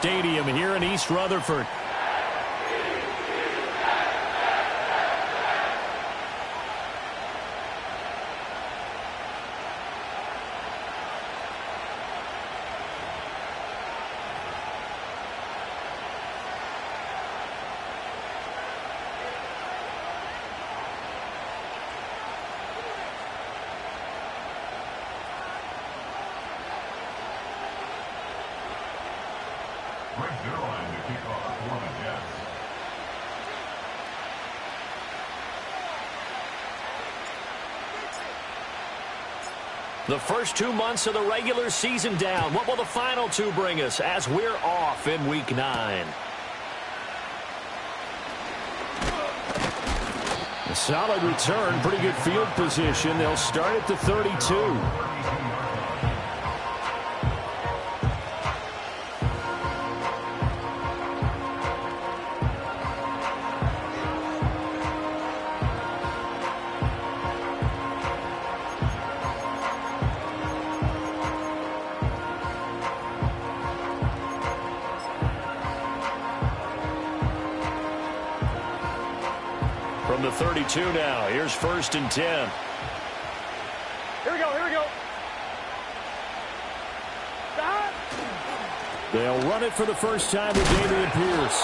Stadium here in East Rutherford. The first 2 months of the regular season down. What will the final two bring us as we're off in Week 9? A solid return, pretty good field position. They'll start at the 32. From the 32 now, here's 1st and 10. Here we go, here we go. They'll run it for the first time with Dameon Pierce.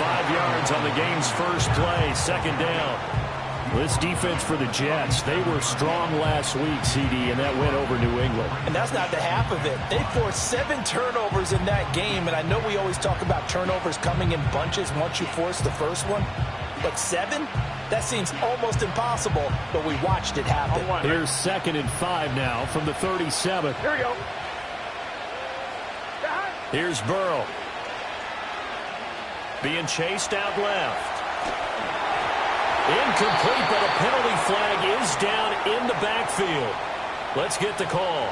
5 yards on the game's first play, 2nd down. This defense for the Jets, they were strong last week, CD, and that went over New England. And that's not the half of it. They forced 7 turnovers in that game, and I know we always talk about turnovers coming in bunches once you force the first one. But 7? That seems almost impossible, but we watched it happen. Here's 2nd and 5 now from the 37. Here we go. Here's Burrow. Being chased out left. Incomplete, but a penalty flag is down in the backfield. Let's get the call.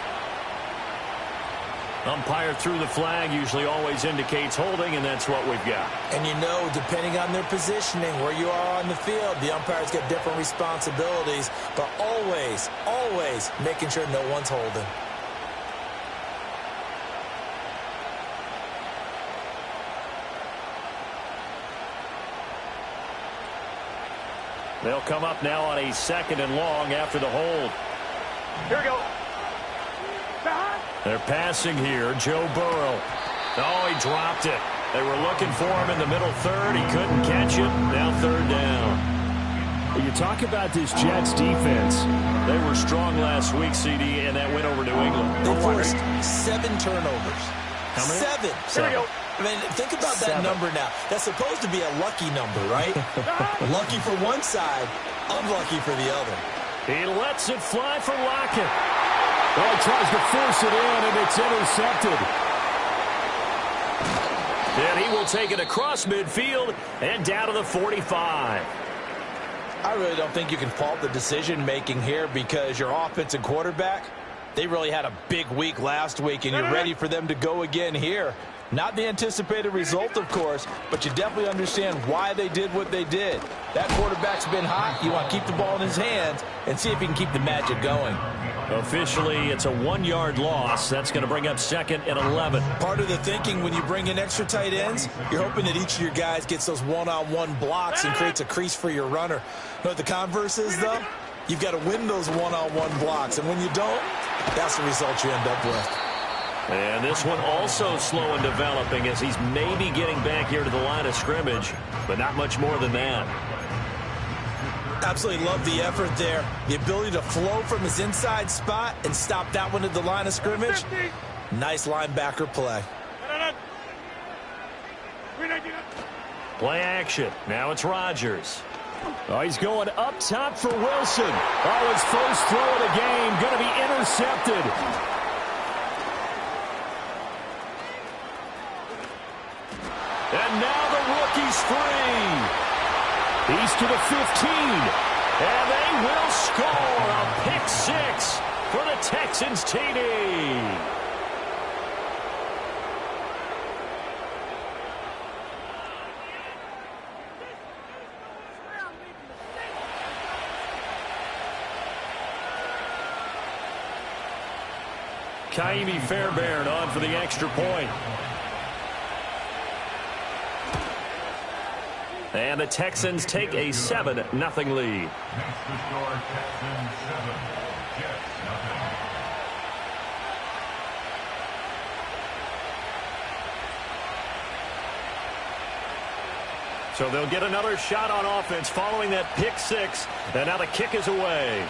Umpire threw the flag, usually always indicates holding, and that's what we've got. And you know, depending on their positioning, where you are on the field, the umpires get different responsibilities, but always, always making sure no one's holding. They'll come up now on a 2nd and long after the hold. Here we go. They're passing here. Joe Burrow. Oh, he dropped it. They were looking for him in the middle third. He couldn't catch it. Now 3rd down. When you talk about this Jets defense, they were strong last week, CD, and that went over New England. They forced 7 turnovers. How many? 7. Here we go. I mean, think about that number now. That's supposed to be a lucky number, right? Lucky for one side, unlucky for the other. He lets it fly for Lockett. Well, he tries to force it in, and it's intercepted. And he will take it across midfield and down to the 45. I really don't think you can fault the decision-making here because your offensive quarterback, they really had a big week last week, and you're ready for them to go again here. Not the anticipated result, of course, but you definitely understand why they did what they did. That quarterback's been hot. You want to keep the ball in his hands and see if he can keep the magic going. Officially, it's a 1-yard loss. That's going to bring up 2nd and 11. Part of the thinking when you bring in extra tight ends, you're hoping that each of your guys gets those one-on-one blocks and creates a crease for your runner. You know what the converse is, though? You've got to win those one-on-one blocks, and when you don't, that's the result you end up with. And this one also slow in developing as he's maybe getting back here to the line of scrimmage, but not much more than that. Absolutely love the effort there. The ability to flow from his inside spot and stop that one at the line of scrimmage. Nice linebacker play. Play action. Now it's Rodgers. Oh, he's going up top for Wilson. Oh, his first throw of the game going to be intercepted. And now the rookie's free. He's to the 15. And they will score a pick 6 for the Texans TD. Kaimi Fairbairn on for the extra point. And the Texans take a 7-0 lead. Next to score, Texans 7, Jets nothing. So they'll get another shot on offense following that pick six. And now the kick is away.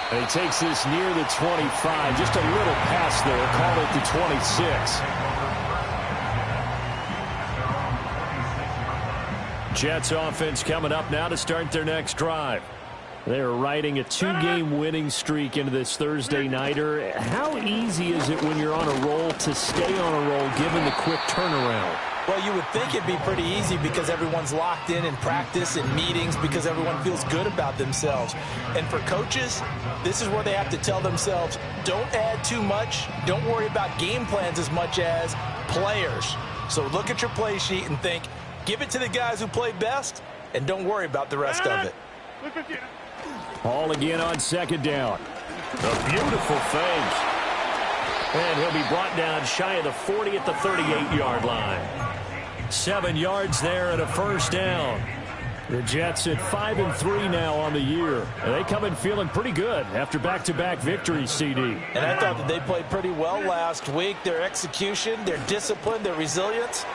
And he takes this near the 25. Just a little pass there. Call it the 26. Jets offense coming up now to start their next drive. They're riding a 2-game winning streak into this Thursday nighter. How easy is it when you're on a roll to stay on a roll given the quick turnaround? Well, you would think it'd be pretty easy because everyone's locked in practice and meetings because everyone feels good about themselves. And for coaches, this is where they have to tell themselves, don't add too much. Don't worry about game plans as much as players. So look at your play sheet and think, give it to the guys who play best and don't worry about the rest of it. Ball again on second down. A beautiful fake. And he'll be brought down shy of the 40 at the 38-yard line. 7 yards there and a first down. The Jets at 5-3 now on the year. And they come in feeling pretty good after back-to-back victories, CD. And I thought that they played pretty well last week. Their execution, their discipline, their resilience,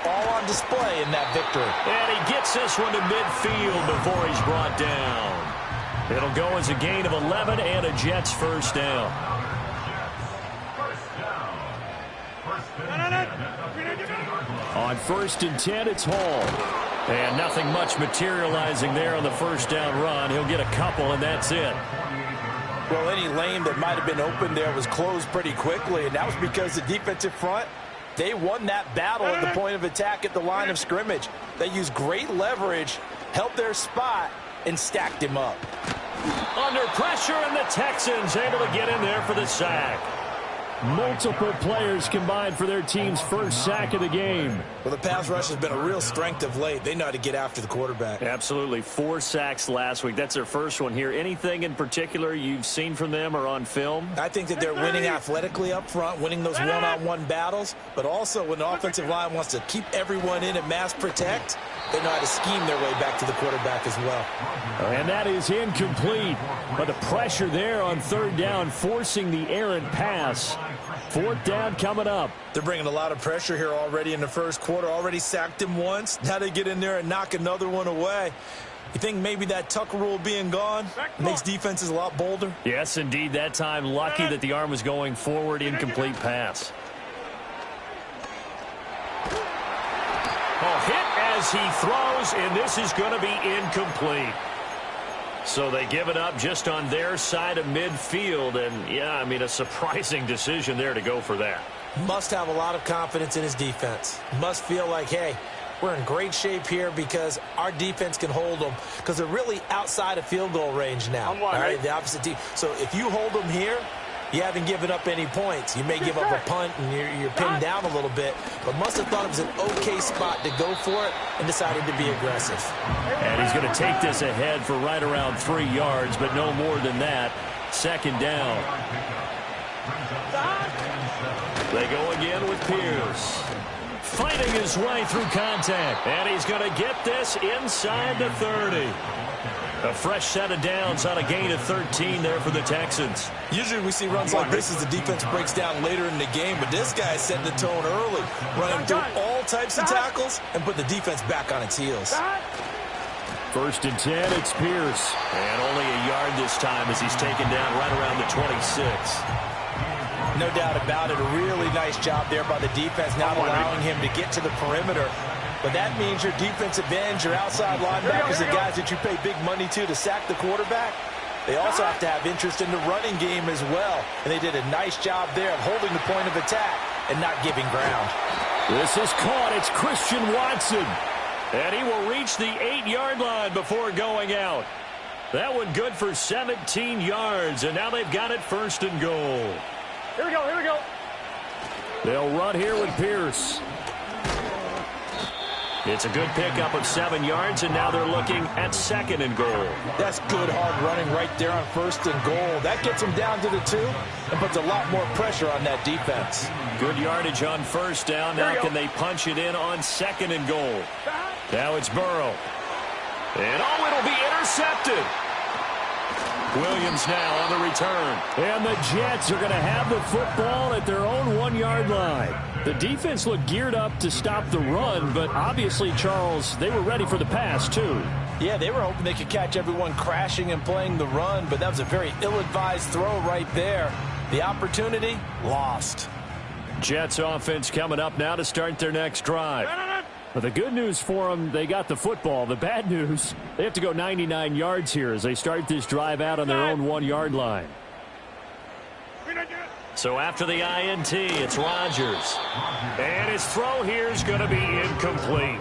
all on display in that victory. And he gets this one to midfield before he's brought down. It'll go as a gain of 11 and a Jets first down. On 1st and 10, it's Hall. And nothing much materializing there on the first down run. He'll get a couple, and that's it. Well, any lane that might have been open there was closed pretty quickly, and that was because the defensive front, they won that battle at the point of attack at the line of scrimmage. They used great leverage, helped their spot, and stacked him up. Under pressure, and the Texans able to get in there for the sack. Multiple players combined for their team's first sack of the game. Well, the pass rush has been a real strength of late. They know how to get after the quarterback. Absolutely. 4 sacks last week. That's their first one here. Anything in particular you've seen from them or on film? I think that they're winning athletically up front, winning those one-on-one battles, but also when the offensive line wants to keep everyone in and mass protect, they know how to scheme their way back to the quarterback as well. And that is incomplete. But the pressure there on 3rd down, forcing the errant pass. 4th down coming up. They're bringing a lot of pressure here already in the first quarter. Already sacked him once. Now they get in there and knock another one away. You think maybe that Tucker rule being gone makes defenses a lot bolder? Yes, indeed. That time, lucky that the arm was going forward. Incomplete pass. Oh, hit as he throws, and this is going to be incomplete. So they give it up just on their side of midfield. And, yeah, I mean, a surprising decision there to go for that. Must have a lot of confidence in his defense. Must feel like, hey, we're in great shape here because our defense can hold them. Because they're really outside of field goal range now. All right, the opposite team. So if you hold them here, you haven't given up any points. You may give up a punt and you're pinned down a little bit, but must have thought it was an okay spot to go for it and decided to be aggressive. And he's going to take this ahead for right around 3 yards, but no more than that. 2nd down. They go again with Pierce. Fighting his way through contact, and he's going to get this inside the 30. A fresh set of downs on a gain of 13 there for the Texans. Usually we see runs like this as the defense breaks down later in the game, but this guy is setting the tone early, running through all types of tackles and put the defense back on its heels. 1st and 10, it's Pierce. And only a yard this time as he's taken down right around the 26. No doubt about it. A really nice job there by the defense, not allowing him to get to the perimeter. But that means your defensive ends, your outside linebackers, the guys that you pay big money to sack the quarterback, they also have to have interest in the running game as well. And they did a nice job there of holding the point of attack and not giving ground. This is caught. It's Christian Watson. And he will reach the 8-yard line before going out. That one good for 17 yards. And now they've got it 1st and goal. Here we go, here we go. They'll run here with Pierce. It's a good pickup of 7 yards, and now they're looking at 2nd and goal. That's good hard running right there on 1st and goal. That gets them down to the 2 and puts a lot more pressure on that defense. Good yardage on 1st down. Now can they punch it in on 2nd and goal? Now it's Burrow. And it'll be intercepted. Williams now on the return. And the Jets are going to have the football at their own 1-yard line. The defense looked geared up to stop the run, but obviously, Charles, they were ready for the pass, too. Yeah, they were hoping they could catch everyone crashing and playing the run, but that was a very ill-advised throw right there. The opportunity, lost. Jets offense coming up now to start their next drive. But the good news for them, they got the football. The bad news, they have to go 99 yards here as they start this drive out on their own 1-yard line. So after the INT, it's Rodgers. And his throw here is going to be incomplete.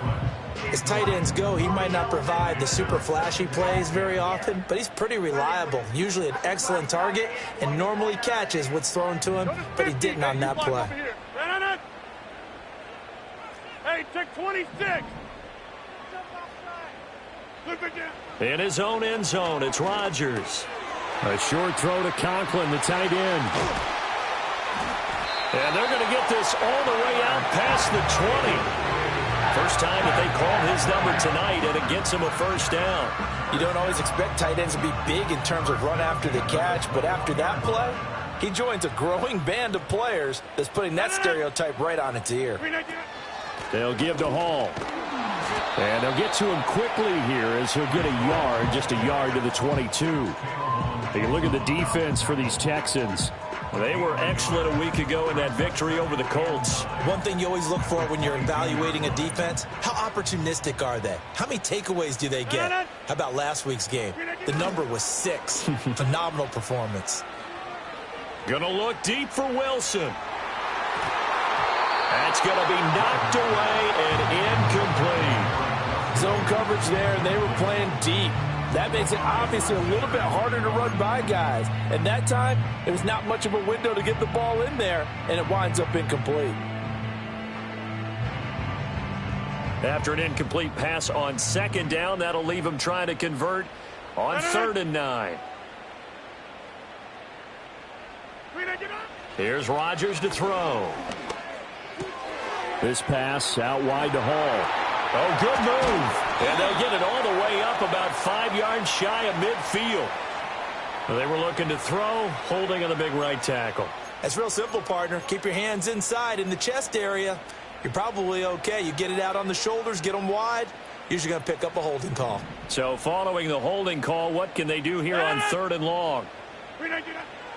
As tight ends go, he might not provide the super flashy plays very often, but he's pretty reliable, usually an excellent target, and normally catches what's thrown to him, but he didn't on that play. Hey, check 26. In his own end zone, it's Rodgers. A short throw to Conklin, the tight end. And they're going to get this all the way out past the 20. First time that they called his number tonight, and it gets him a first down. You don't always expect tight ends to be big in terms of run after the catch, but after that play, he joins a growing band of players that's putting that stereotype right on its ear. They'll give to Hall. And they'll get to him quickly here as he'll get a yard, just a yard to the 22. Take a look at the defense for these Texans. They were excellent a week ago in that victory over the Colts. One thing you always look for when you're evaluating a defense, how opportunistic are they? How many takeaways do they get? How about last week's game? The number was 6. Phenomenal performance. Gonna look deep for Wilson. That's going to be knocked away and incomplete. Zone coverage there, and they were playing deep. That makes it obviously a little bit harder to run by guys. And that time, there was not much of a window to get the ball in there, and it winds up incomplete. After an incomplete pass on 2nd down, that'll leave him trying to convert on 3rd and 9. Here's Rodgers to throw. This pass out wide to Hall. Oh, good move. And they'll get it all the way up about 5 yards shy of midfield. They were looking to throw, holding on the big right tackle. That's real simple, partner. Keep your hands inside in the chest area. You're probably okay. You get it out on the shoulders, get them wide. Usually going to pick up a holding call. So following the holding call, what can they do here on 3rd and long?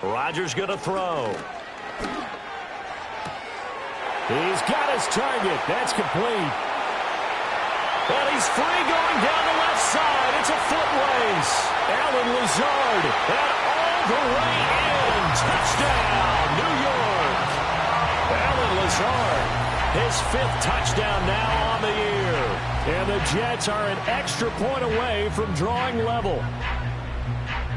Rodgers going to throw. He's got his target. That's complete. And he's free going down the left side. It's a foot race. Allen Lazard. And all the way in. Touchdown, New York. Allen Lazard. His 5th touchdown now on the year. And the Jets are an extra point away from drawing level.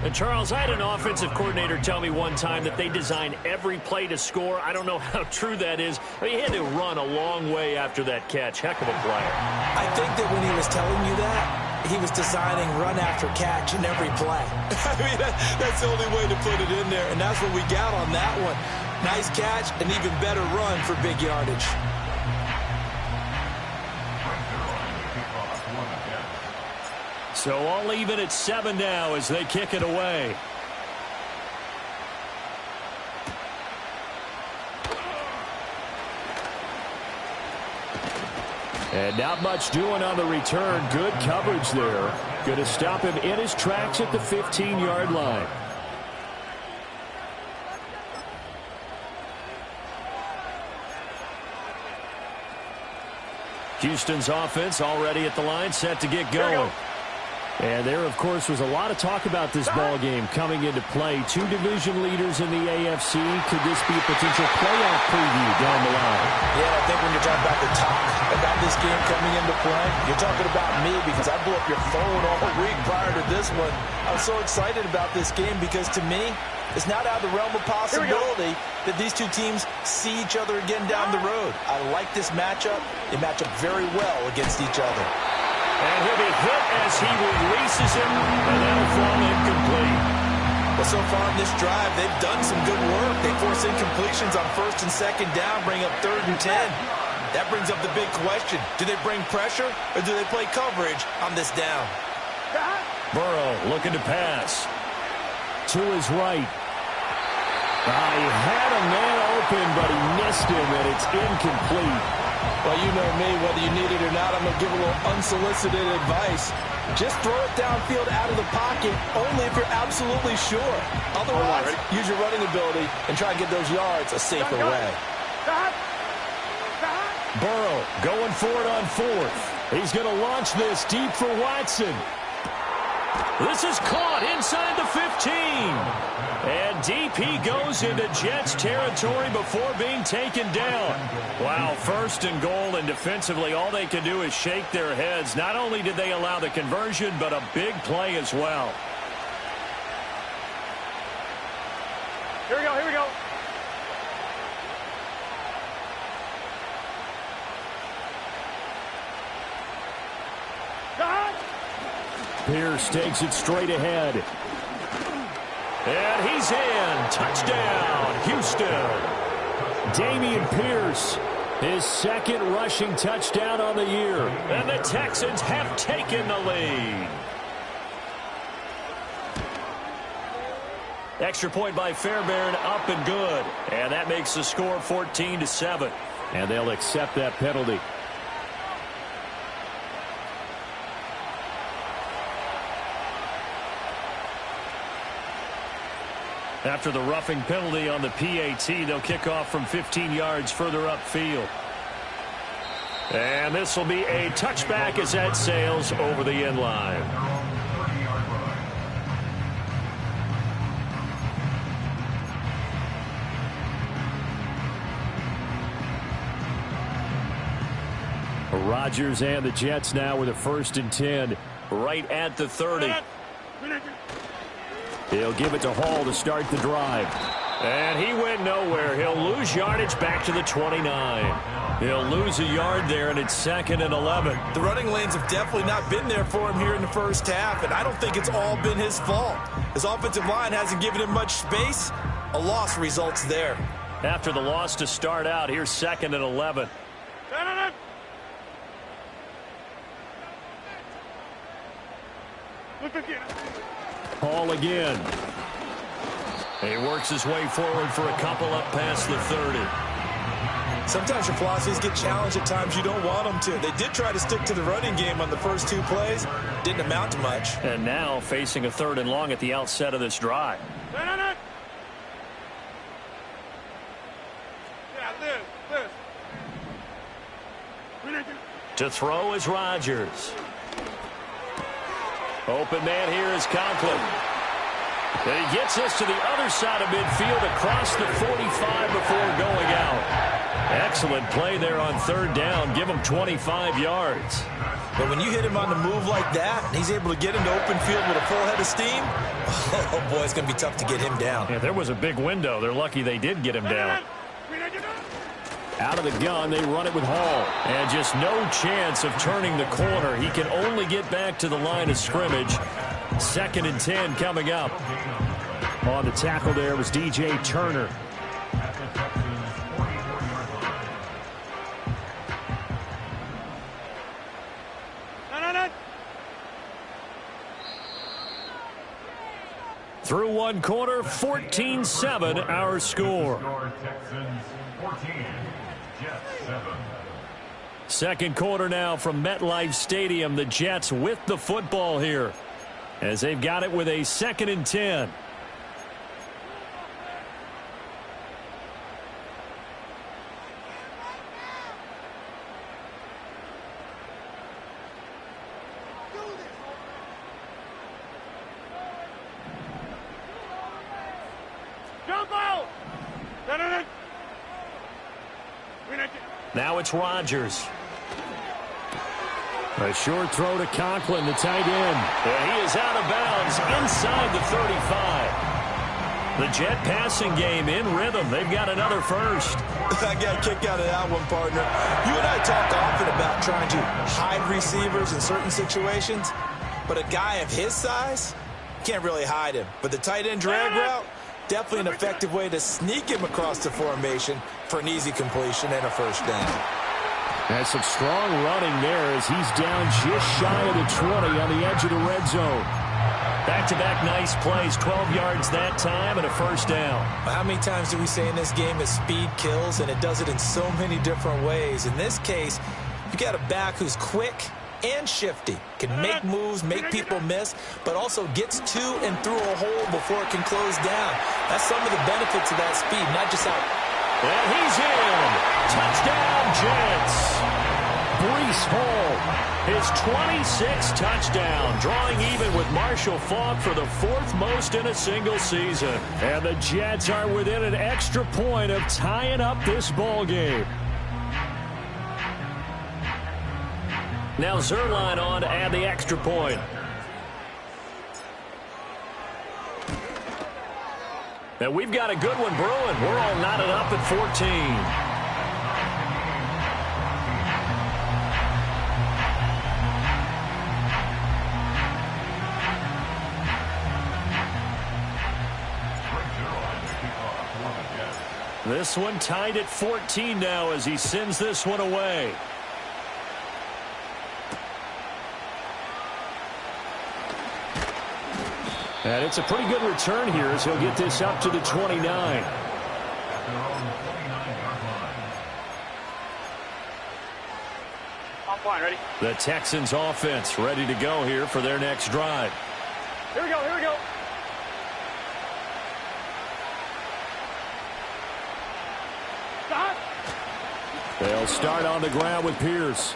And Charles, I had an offensive coordinator tell me one time that they design every play to score. I don't know how true that is. I mean, he had to run a long way after that catch. Heck of a player. I think that when he was telling you that, he was designing run after catch in every play. I mean, that's the only way to put it in there, and that's what we got on that one. Nice catch, and even better run for big yardage. So all even at 7 now as they kick it away. And not much doing on the return. Good coverage there. Going to stop him in his tracks at the 15-yard line. Houston's offense already at the line, set to get going. And there, of course, was a lot of talk about this ball game coming into play. Two division leaders in the AFC. Could this be a potential playoff preview down the line? Yeah, I think when you're talking about the talk about this game coming into play, you're talking about me because I blew up your phone all week prior to this one. I was so excited about this game because, to me, it's not out of the realm of possibility that these two teams see each other again down the road. I like this matchup. They match up very well against each other. And he'll be hit as he releases it, and that'll fall incomplete. Well, so far in this drive, they've done some good work. They force incompletions on 1st and 2nd down, bring up 3rd and 10. That brings up the big question. Do they bring pressure, or do they play coverage on this down? Burrow looking to pass. To his right. He had a man open, but he missed him, and it's incomplete. Well, you know me, whether you need it or not, I'm going to give a little unsolicited advice. Just throw it downfield out of the pocket, only if you're absolutely sure. Otherwise, use your running ability and try and get those yards a safer way. Burrow going for it on 4th. He's going to launch this deep for Watson. This is caught inside the 15. And DP goes into Jets territory before being taken down. Wow, 1st and goal, and defensively all they can do is shake their heads. Not only did they allow the conversion, but a big play as well. Here we go, here we go. Pierce takes it straight ahead. And he's in. Touchdown, Houston. Dameon Pierce, his 2nd rushing touchdown on the year. And the Texans have taken the lead. Extra point by Fairbairn, up and good. And that makes the score 14-7. And they'll accept that penalty. After the roughing penalty on the PAT, they'll kick off from 15 yards further upfield. And this will be a touchback as that sails over the end line. Rodgers and the Jets now with a 1st and 10 right at the 30. He'll give it to Hall to start the drive. And he went nowhere. He'll lose yardage back to the 29. He'll lose a yard there, and it's 2nd and 11. The running lanes have definitely not been there for him here in the 1st half, and I don't think it's all been his fault. His offensive line hasn't given him much space. A loss results there. After the loss to start out, here's 2nd and 11. Hall again. He works his way forward for a couple up past the 30. Sometimes your philosophies get challenged at times you don't want them to. They did try to stick to the running game on the first 2 plays. Didn't amount to much. And now facing a 3rd and long at the outset of this drive. Yeah, Liz. To throw is Rodgers. Open man here is Conklin. And he gets us to the other side of midfield across the 45 before going out. Excellent play there on 3rd down. Give him 25 yards. But when you hit him on the move like that, and he's able to get into open field with a full head of steam, oh boy, it's going to be tough to get him down. Yeah, there was a big window. They're lucky they did get him down. Out of the gun, they run it with Hall. And just no chance of turning the corner. He can only get back to the line of scrimmage. 2nd and 10 coming up. On the tackle there was DJ Turner. Through one quarter, 14-7 our score. Texans 14, Jets 7. Second quarter now from MetLife Stadium. The Jets with the football here as they've got it with a 2nd and 10. Now it's Rodgers. A short throw to Conklin, the tight end. And he is out of bounds inside the 35. The Jet passing game in rhythm. They've got another first. I got a kick out of that one, partner. You and I talk often about trying to hide receivers in certain situations, but a guy of his size can't really hide him. But the tight end drag route, definitely an effective way to sneak him across the formation for an easy completion and a first down. That's some strong running there as he's down just shy of the 20 on the edge of the red zone. Back-to-back nice plays, 12 yards that time and a first down. How many times do we say in this game that speed kills, and it does it in so many different ways? In this case, you got a back who's quick and shifty, can make moves, make people miss, but also gets to and through a hole before it can close down. That's some of the benefits of that speed, not just out. And he's in. Touchdown, Jets. Breece Hall, his 26th touchdown, drawing even with Marshall Faulk for the 4th most in a single season. And the Jets are within an extra point of tying up this ball game. Now Zuerlein on to add the extra point. And we've got a good one brewing. We're all knotted up at 14. This one tied at 14 now as he sends this one away. And it's a pretty good return here as he'll get this up to the 29. I'm fine, ready? The Texans offense ready to go here for their next drive. Here we go, here we go. Stop. They'll start on the ground with Pierce.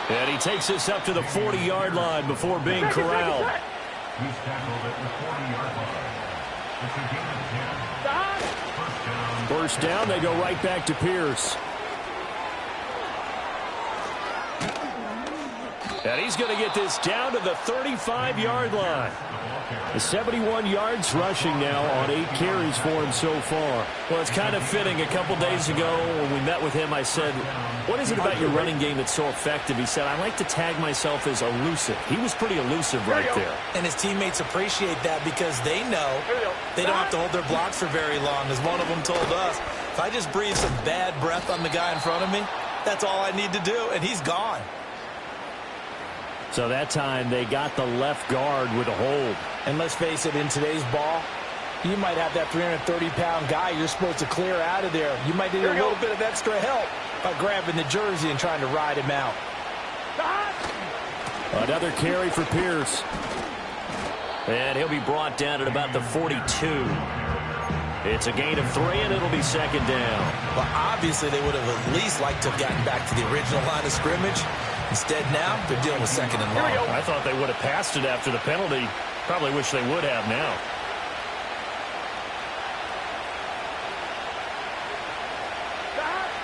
And he takes this up to the 40-yard line before being corralled. He's tackled at the 40-yard line. It's a gain of 10. First down, they go right back to Pierce. And he's going to get this down to the 35-yard line. The 71 yards rushing now on 8 carries for him so far. Well, it's kind of fitting. A couple days ago when we met with him, I said, what is it about your running game that's so effective? He said, I like to tag myself as elusive. He was pretty elusive right there. And his teammates appreciate that because they know they don't have to hold their blocks for very long. As one of them told us, if I just breathe some bad breath on the guy in front of me, that's all I need to do, and he's gone. So that time they got the left guard with a hold. And let's face it, in today's ball, you might have that 330-pound guy you're supposed to clear out of there. You might need a little bit of extra help by grabbing the jersey and trying to ride him out. Another carry for Pierce. And he'll be brought down at about the 42. It's a gain of 3, and it'll be second down. Well, obviously they would have at least liked to have gotten back to the original line of scrimmage. Instead, now they're dealing with second and long. I thought they would have passed it after the penalty. Probably wish they would have now.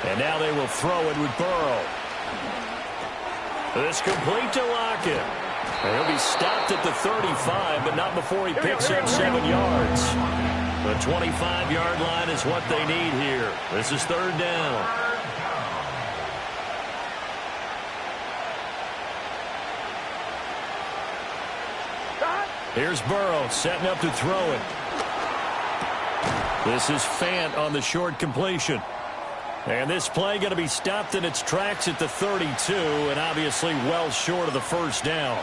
And now they will throw it with Burrow. It's complete to Lockett. He'll be stopped at the 35, but not before he picks up 7 yards. The 25-yard line is what they need here. This is third down. Here's Burrow setting up to throw it. This is Fant on the short completion. And this play going to be stopped in its tracks at the 32, and obviously well short of the first down.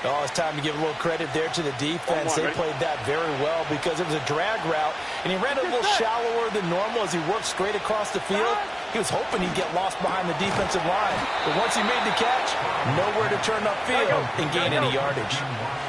Oh, it's time to give a little credit there to the defense. They played that very well because it was a drag route, and he ran a little shallower than normal as he worked straight across the field. He was hoping he'd get lost behind the defensive line. But once he made the catch, nowhere to turn upfield and gain any yardage.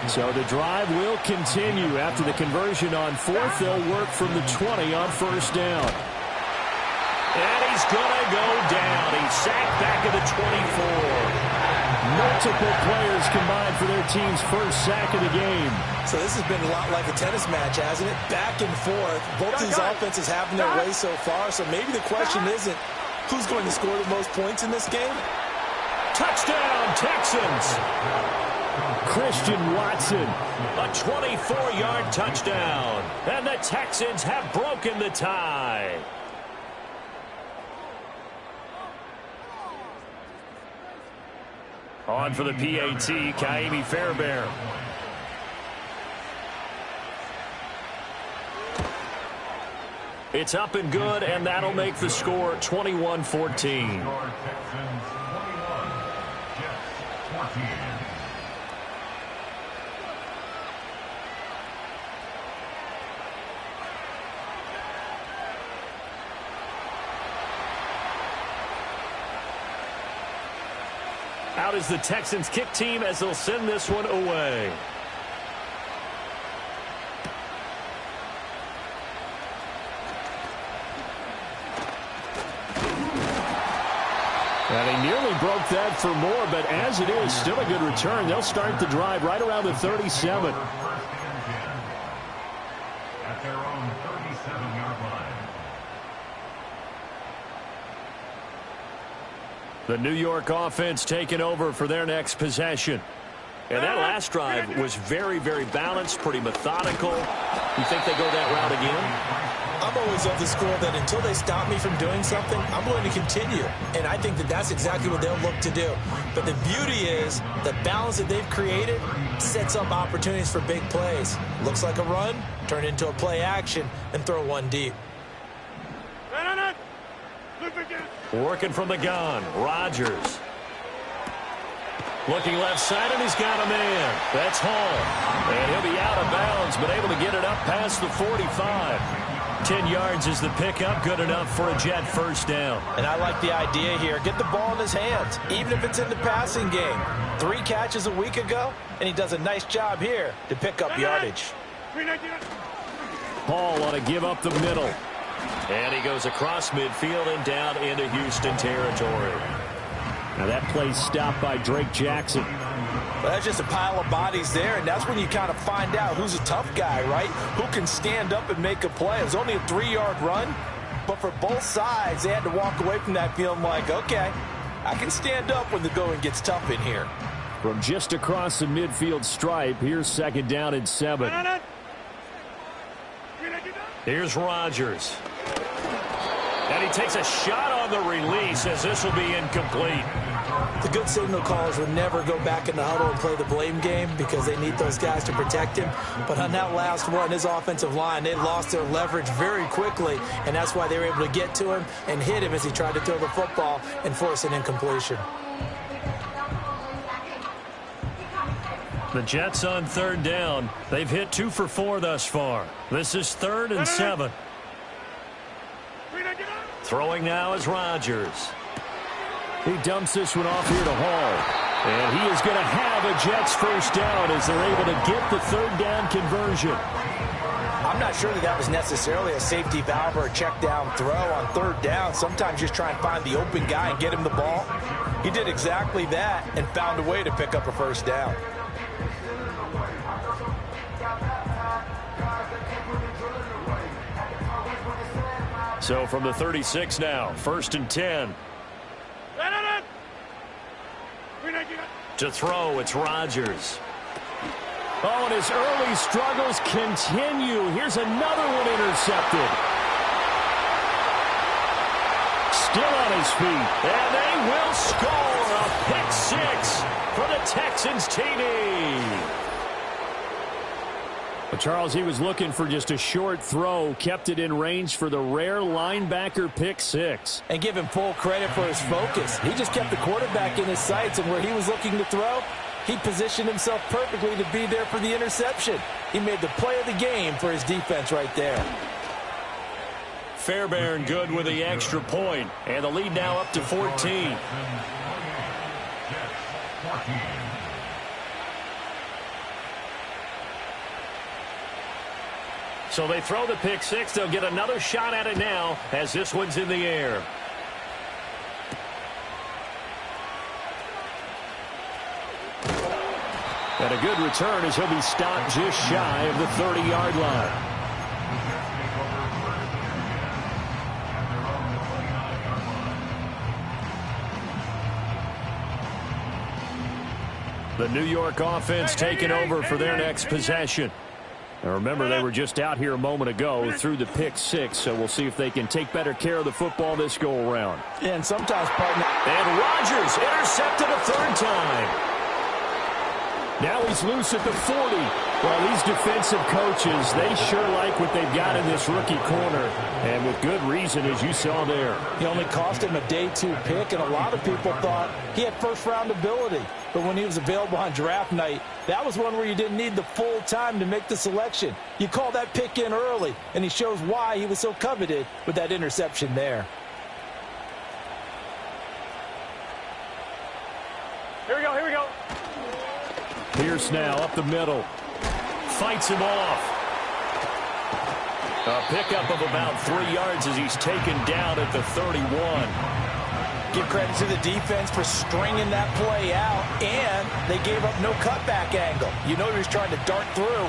So the drive will continue. After the conversion on 4th, they'll work from the 20 on first down. And he's going to go down. He's sacked back at the 24. Multiple players combined for their team's first sack of the game. So this has been a lot like a tennis match, hasn't it? Back and forth. Both these offenses having their way so far. So maybe the question isn't Who's going to score the most points in this game? Touchdown, Texans! Christian Watson, a 24-yard touchdown. And the Texans have broken the tie. On for the PAT, Ka'imi Fairbairn. It's up and good, and that'll make the score 21-14. Texans 21, Jets 14. Out is the Texans kick team as they'll send this one away. And he nearly broke that for more, but as it is, still a good return. They'll start the drive right around the 37. At their own 37-yard line. The New York offense taking over for their next possession. And that last drive was very, very balanced, pretty methodical. You think they go that route again? I'm always of the school that until they stop me from doing something, I'm going to continue. And I think that that's exactly what they'll look to do. But the beauty is the balance that they've created sets up opportunities for big plays. Looks like a run, turn it into a play action, and throw one deep. Working from the gun, Rodgers. Looking left side, and he's got a man. That's Hall. And he'll be out of bounds, but able to get it up past the 45. 10 yards is the pickup, good enough for a Jet first down. And I like the idea here. Get the ball in his hands, even if it's in the passing game. 3 catches a week ago, and he does a nice job here to pick up yardage. Hall on a give up the middle. And he goes across midfield and down into Houston territory. Now that play stopped by Drake Jackson. Well, that's just a pile of bodies there, and that's when you kind of find out who's a tough guy, right? Who can stand up and make a play. It was only a 3-yard run, but for both sides, they had to walk away from that feeling like, okay, I can stand up when the going gets tough in here. From just across the midfield stripe, here's 2nd down and 7. Here's Rodgers. And he takes a shot on the release as this will be incomplete. The good signal callers would never go back in the huddle and play the blame game because they need those guys to protect him. But on that last one, his offensive line, they lost their leverage very quickly, and that's why they were able to get to him and hit him as he tried to throw the football and force an incompletion. The Jets on 3rd down. They've hit 2 for 4 thus far. This is 3rd and 7. Throwing now is Rodgers. He dumps this one off here to Hall. And he is going to have a Jets first down as they're able to get the 3rd down conversion. I'm not sure that that was necessarily a safety valve or a check down throw on 3rd down. Sometimes just try and find the open guy and get him the ball. He did exactly that and found a way to pick up a first down. So from the 36 now, 1st and 10. To throw, it's Rodgers. Oh, and his early struggles continue. Here's another one intercepted. Still on his feet. And they will score a pick 6 for the Texans TD. But Charles, he was looking for just a short throw, kept it in range for the rare linebacker pick 6. And give him full credit for his focus. He just kept the quarterback in his sights, and where he was looking to throw, he positioned himself perfectly to be there for the interception. He made the play of the game for his defense right there. Fairbairn good with the extra point, and the lead now up to 14. So they throw the pick 6. They'll get another shot at it now as this one's in the air. And a good return as he'll be stopped just shy of the 30-yard line. The New York offense taking over for their next possession. Now remember, they were just out here a moment ago through the pick six, so we'll see if they can take better care of the football this go-around. And sometimes, partner. And Rodgers intercepted a third time. Now he's loose at the 40. Well, these defensive coaches, they sure like what they've got in this rookie corner, and with good reason, as you saw there. He only cost him a day 2 pick, and a lot of people thought he had first-round ability. But when he was available on draft night, that was one where you didn't need the full time to make the selection. You call that pick in early, and he shows why he was so coveted with that interception there. Here we go, here we go. Pierce now up the middle. Fights him off. A pickup of about 3 yards as he's taken down at the 31. Give credit to the defense for stringing that play out, and they gave up no cutback angle. You know he was trying to dart through.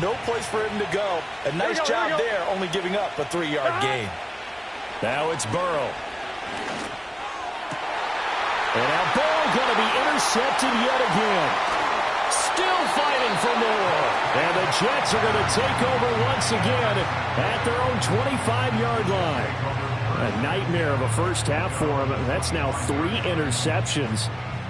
No place for him to go. A nice job there, only giving up a 3-yard gain. Now it's Burrow. And now Burrow going to be intercepted yet again. Still fighting for more. And the Jets are going to take over once again at their own 25-yard line. A nightmare of a first half for him. That's now 3 interceptions.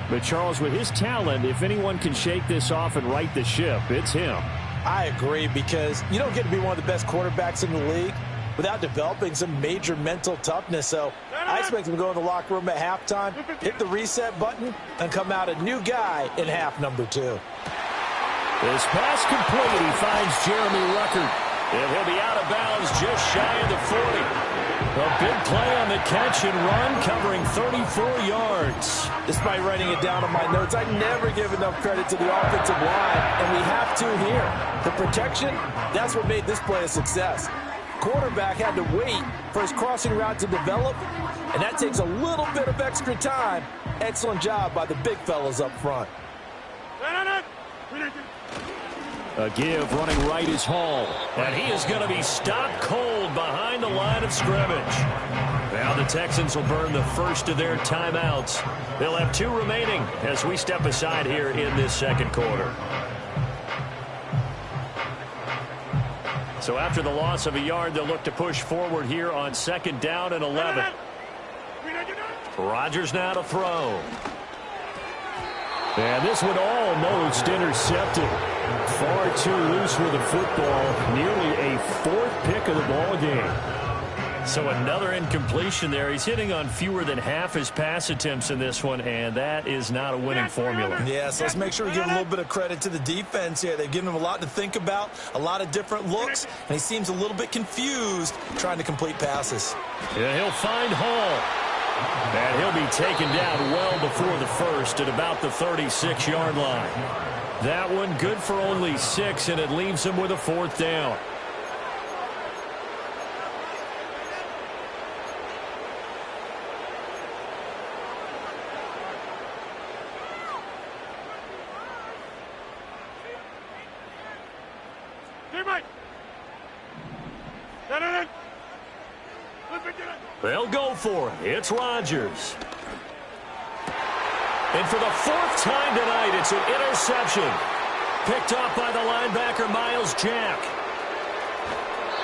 But Charles, with his talent, if anyone can shake this off and right the ship, it's him. I agree, because you don't get to be one of the best quarterbacks in the league without developing some major mental toughness. So I expect him to go in the locker room at halftime, hit the reset button, and come out a new guy in half number 2. This pass complete. He finds Jeremy Ruckert. And he'll be out of bounds just shy of the 40. A big play on the catch and run, covering 34 yards. Despite writing it down on my notes, I never give enough credit to the offensive line, and we have to here. The protection, that's what made this play a success. Quarterback had to wait for his crossing route to develop, and that takes a little bit of extra time. Excellent job by the big fellas up front. A give running right is Hall. And he is going to be stopped cold behind the line of scrimmage. Now the Texans will burn the first of their timeouts. They'll have 2 remaining as we step aside here in this second quarter. So after the loss of a yard, they'll look to push forward here on 2nd down and 11. Rodgers now to throw. And this one almost intercepted. Far too loose with the football. Nearly a 4th pick of the ball game. So another incompletion there. He's hitting on fewer than half his pass attempts in this one, and that is not a winning formula. Yes, let's make sure we give a little bit of credit to the defense here. They've given him a lot to think about, a lot of different looks, and he seems a little bit confused trying to complete passes. Yeah, he'll find Hall. And he'll be taken down well before the first at about the 36-yard line. That one good for only 6, and it leaves him with a 4th down. They'll go for it. It's Rodgers. And for the 4th time tonight, it's an interception. Picked off by the linebacker, Miles Jack.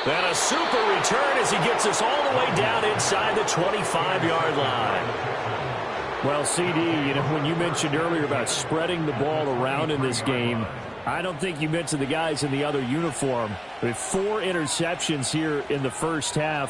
And a super return as he gets us all the way down inside the 25-yard line. Well, CD, you know, when you mentioned earlier about spreading the ball around in this game, I don't think you mentioned the guys in the other uniform. With 4 interceptions here in the first half.